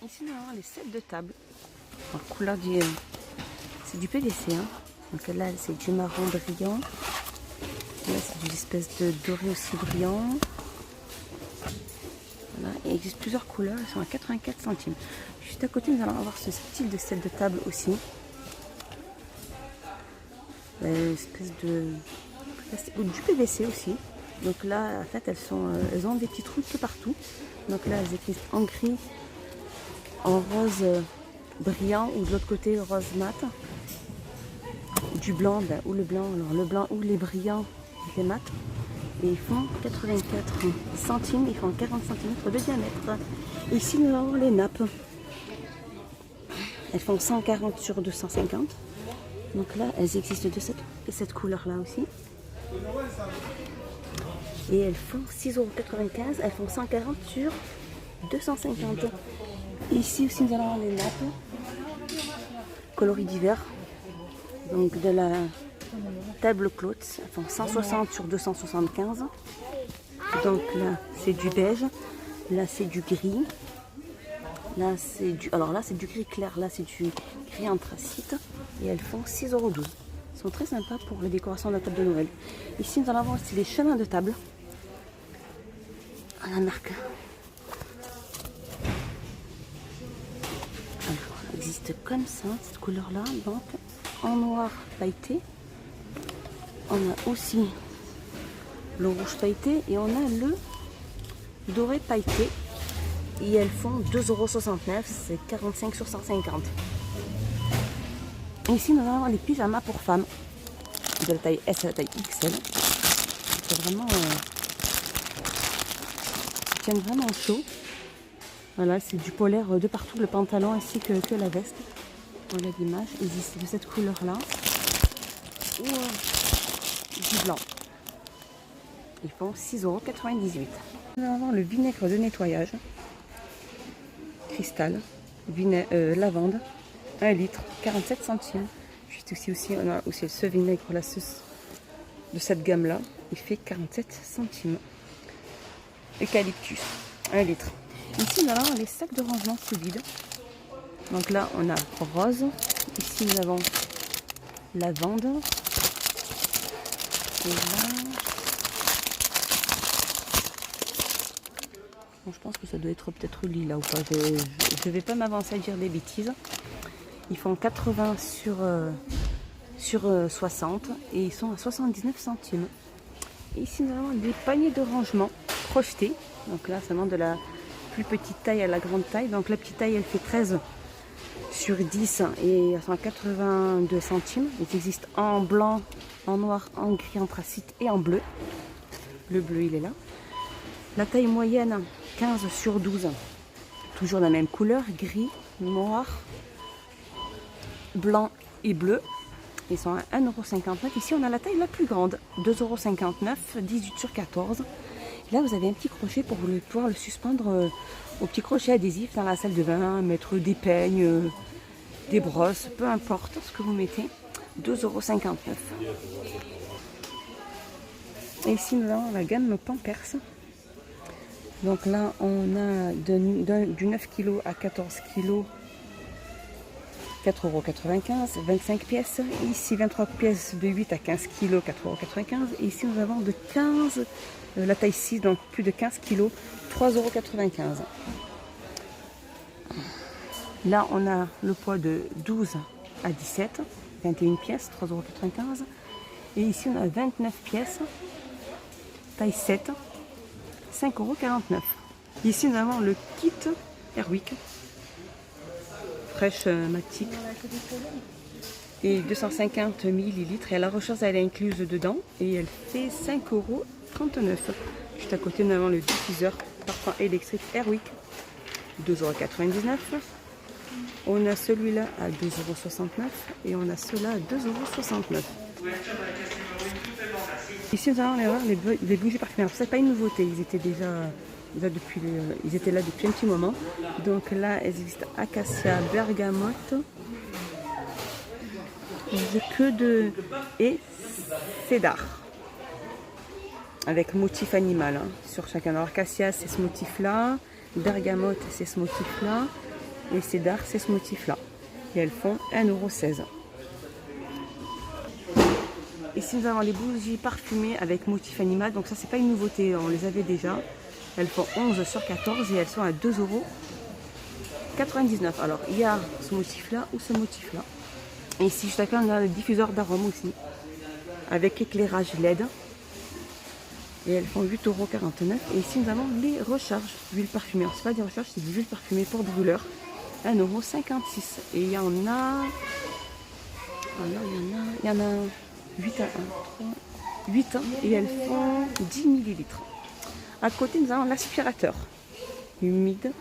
Ici, nous avons les sets de table. En couleur du... c'est du PVC. Hein. Donc là, c'est du marron brillant. Là, c'est une espèce de doré aussi brillant. Voilà. Il existe plusieurs couleurs. Ils sont à 84 centimes. Juste à côté, nous allons avoir ce style de set de table aussi. Une espèce de... du PVC aussi. Donc là, en fait, elles ont des petits trous tout partout. Donc là, elles existent en gris, en rose brillant ou de l'autre côté rose mat. Du blanc, ou le blanc, alors le blanc ou les brillants, les mat. Et ils font 84 centimes, ils font 40 cm de diamètre. Et ici, nous avons les nappes. Elles font 140 sur 250. Donc là, elles existent de cette couleur-là aussi. Et elles font 6,95 €. Elles font 140 sur 250. Ici aussi, nous allons avoir les nappes coloris divers. Donc de la table cloth. Elles font 160 sur 275. Donc là, c'est du beige. Là, c'est du gris. Là, c'est du gris clair. Là, c'est du gris anthracite. Et elles font 6,12 €. Elles sont très sympas pour les décorations de la table de Noël. Ici, nous allons avoir aussi des chemins de table. À la marque. Alors, elle existe comme ça, cette couleur-là. Donc, en noir pailleté. On a aussi le rouge pailleté et on a le doré pailleté. Et elles font 2,69 €, c'est 45 sur 150. Et ici, nous allons avoir les pyjamas pour femmes. De la taille S à la taille XL. C'est vraiment... ils tiennent vraiment chaud. Voilà, c'est du polaire de partout, le pantalon ainsi que la veste. Voilà l'image. Ils existent de cette couleur-là. Ou du blanc. Ils font 6,98 €. Nous allons avoir le vinaigre de nettoyage. Cristal. Lavande. 1 litre. 47 centimes. Juste aussi, on a aussi ce vinaigre là, de cette gamme-là. Il fait 47 centimes. Eucalyptus. 1 litre. Ici, nous avons les sacs de rangement sous vide. Donc là, on a rose. Ici, nous avons lavande. Et là... bon, je pense que ça doit être peut-être lilas ou pas. Je ne vais pas m'avancer à dire des bêtises. Ils font 80 sur 60 et ils sont à 79 centimes. Et ici, nous avons des paniers de rangement crochetés. Donc là, seulement de la plus petite taille à la grande taille. Donc la petite taille, elle fait 13 sur 10 et elles sont à 82 centimes. Ils existent en blanc, en noir, en gris, anthracite et en bleu. Le bleu, il est là. La taille moyenne, 15 sur 12. Toujours la même couleur, gris, noir, blanc et bleu. Ils sont à 1,59 €. Ici, on a la taille la plus grande, 2,59 €, 18 sur 14. Là, vous avez un petit crochet pour pouvoir le suspendre au petit crochet adhésif dans la salle de bain, mettre des peignes, des brosses, peu importe ce que vous mettez. 2,59 €. Et ici, nous avons la gamme Pampers. Donc là, on a du 9 kg à 14 kg. 4,95 €, 25 pièces. Ici, 23 pièces de 8 à 15 kg, 4,95 €. Et ici, nous avons de 15, la taille 6, donc plus de 15 kg, 3,95 €. Là, on a le poids de 12 à 17, 21 pièces, 3,95 €. Et ici, on a 29 pièces, taille 7, 5,49 €. Ici, nous avons le kit Airwick. Fraîche matique et 250 ml et la recharge elle est incluse dedans et elle fait 5,39 €. Juste à côté nous avons le diffuseur parfum électrique Airwick, 2,99 €. On a celui-là à 2,69 € et on a ceux-là à 2,69 €. Ici nous allons les bougies parfumées. Ce n'est pas une nouveauté, ils étaient ils étaient là depuis un petit moment. Donc là, elles existent acacia, bergamote, et cédar. Avec motif animal sur chacun. Alors acacia, c'est ce motif-là. Bergamote, c'est ce motif-là. Et cédar, c'est ce motif-là. Et elles font 1,16 €. Ici, nous avons les bougies parfumées avec motif animal. Donc ça, c'est pas une nouveauté, on les avait déjà. Elles font 11 sur 14 et elles sont à 2,99 €. Alors, il y a ce motif-là ou ce motif-là. Et ici, juste à côté, on a le diffuseur d'arômes aussi, avec éclairage LED. Et elles font 8,49 €. Et ici, nous avons les recharges d'huile parfumée. Ce n'est pas des recharges, c'est des huiles parfumées pour brûleur. 1,56 €. Et il y en a... Il y en a 8 à 1, 3, 8 ans. Et elles font 10 ml. À côté, nous avons l'aspirateur humide,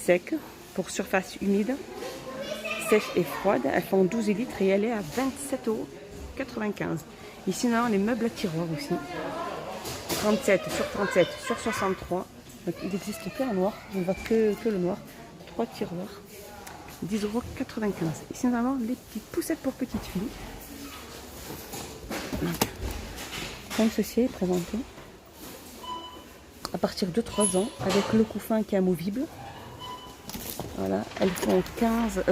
sec, pour surface humide, sèche et froide. Elles font 12 litres et elle est à 27,95 €. Ici, nous avons les meubles à tiroirs aussi. 37 sur 37 sur 63. Donc, il n'existe que en noir. On ne voit que le noir. 3 tiroirs. 10,95 €. Ici, nous avons les petites poussettes pour petites filles. Comme ceci est présenté. À partir de 3 ans, avec le couffin qui est amovible. Voilà, elles font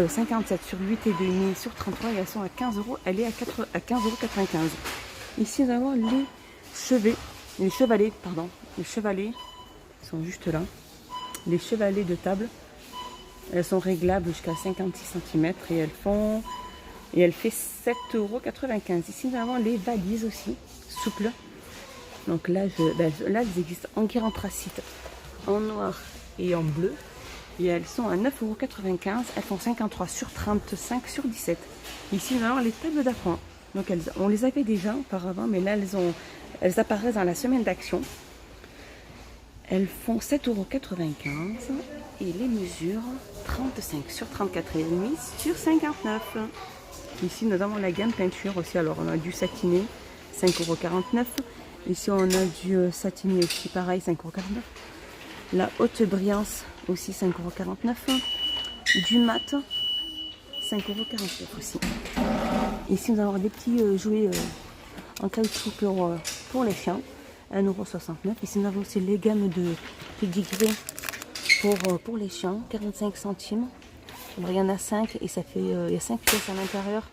57 sur 8,5 sur 33 et elles sont à 15 €. Elle est à 15,95 €. Ici, nous avons les chevalets, pardon. Les chevalets sont juste là. Les chevalets de table. Elles sont réglables jusqu'à 56 cm et elles fait 7,95 €. Ici, nous avons les valises aussi, souples. Donc là, elles existent en guir anthracite, en noir et en bleu. Et elles sont à 9,95 €. Elles font 53 sur 35 sur 17. Ici, nous avons les tables d'appoint. Donc on les avait déjà auparavant, mais là, elles apparaissent dans la semaine d'action. Elles font 7,95 € et les mesures 35 sur 34,5 sur 59. Ici, nous avons la gamme peinture aussi. Alors, on a du satiné, 5,49 €. Ici, on a du satiné aussi, pareil, 5,49 €. La haute brillance aussi, 5,49 €. Du mat, 5,49 € aussi. Ici, nous allons avoir des petits jouets en caoutchouc pour les chiens, 1,69 €. Ici, nous avons aussi les gammes de pédigré pour les chiens, 45 centimes. Alors, il y en a 5 et ça fait, il y a 5 pièces à l'intérieur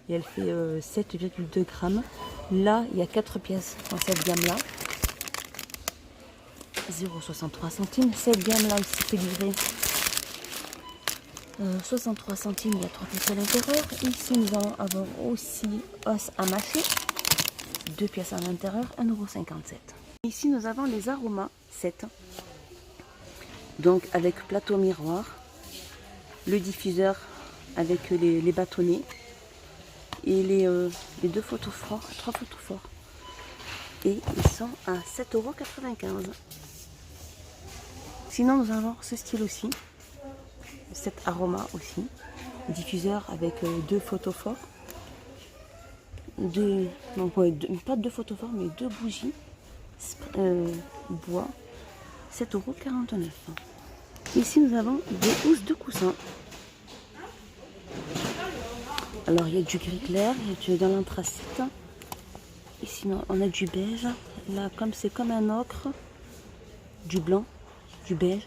et elle fait 7,2 grammes. Là, il y a 4 pièces dans cette gamme-là, 0,63 centimes. Cette gamme-là aussi pédigré, 63 centimes, il y a 3 pièces à l'intérieur. Ici, nous allons avoir aussi os à mâcher, 2 pièces à l'intérieur, 1,57 €. Ici, nous avons les aromas 7. Donc, avec plateau miroir, le diffuseur avec les bâtonnets et les 2 photophores, 3 photophores. Et ils sont à 7,95 €. Sinon, nous avons ce style aussi. Cet aroma aussi, diffuseur avec 2 photophores, pas 2 photophores mais 2 bougies bois, 7,49 €. Ici nous avons des housses de coussins. Alors il y a du gris clair, il y a de l'anthracite. Ici on a du beige, là comme c'est comme un ocre, du blanc, du beige.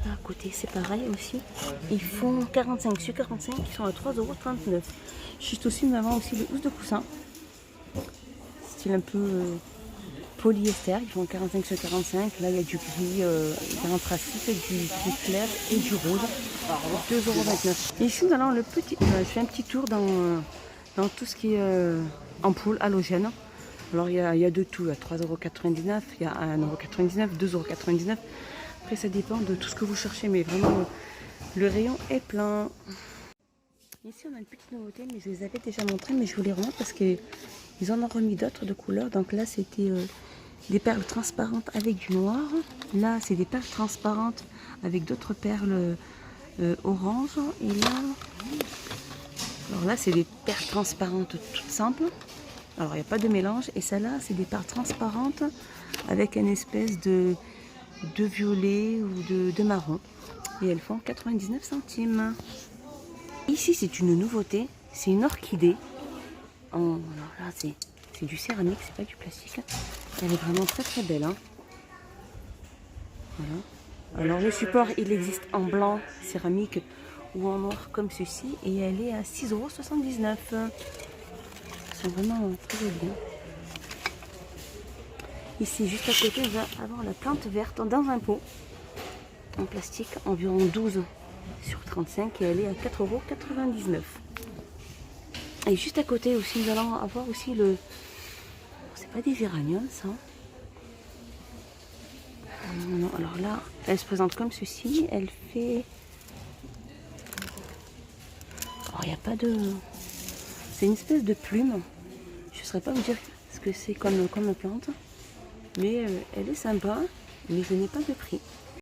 Là, à côté, c'est pareil aussi. Ils font 45 sur 45, ils sont à 3,39 €. Juste aussi, nous avons aussi les housses de coussin. Style un peu polyester. Ils font 45 sur 45. Là, il y a du gris, anthracite, du gris clair et du rose. 2,29 €. Ici, nous allons le petit. Je fais un petit tour dans tout ce qui est ampoule halogène. Alors, il y a de tout. Il y a 3,99 €, il y a 1,99 €, 2,99 €. Après, ça dépend de tout ce que vous cherchez, mais vraiment, le rayon est plein. Ici, on a une petite nouveauté, mais je les avais déjà montrées, mais je vous les remontre parce qu'ils en ont remis d'autres de couleurs. Donc là, c'était des perles transparentes avec du noir. Là, c'est des perles transparentes avec d'autres perles orange. Et là, alors là, c'est des perles transparentes toutes simples. Alors, il n'y a pas de mélange. Et celle-là, c'est des perles transparentes avec une espèce de violet ou de marron. Et elles font 99 centimes. Ici, c'est une nouveauté. C'est une orchidée. Alors là, c'est du céramique, c'est pas du plastique. Elle est vraiment très très belle. Hein. Voilà. Alors le support, il existe en blanc, céramique ou en noir comme ceci. Et elle est à 6,79 €. C'est vraiment très bien. Ici, juste à côté, on va avoir la plante verte dans un pot en plastique, environ 12 sur 35 et elle est à 4,99 €. Et juste à côté aussi, nous allons avoir aussi le... C'est pas des géraniums, ça. Non, alors là, elle se présente comme ceci. Elle fait... Oh, il n'y a pas de... C'est une espèce de plume. Je ne saurais pas vous dire ce que c'est comme plante. Mais elle est sympa, mais je n'ai pas de prix.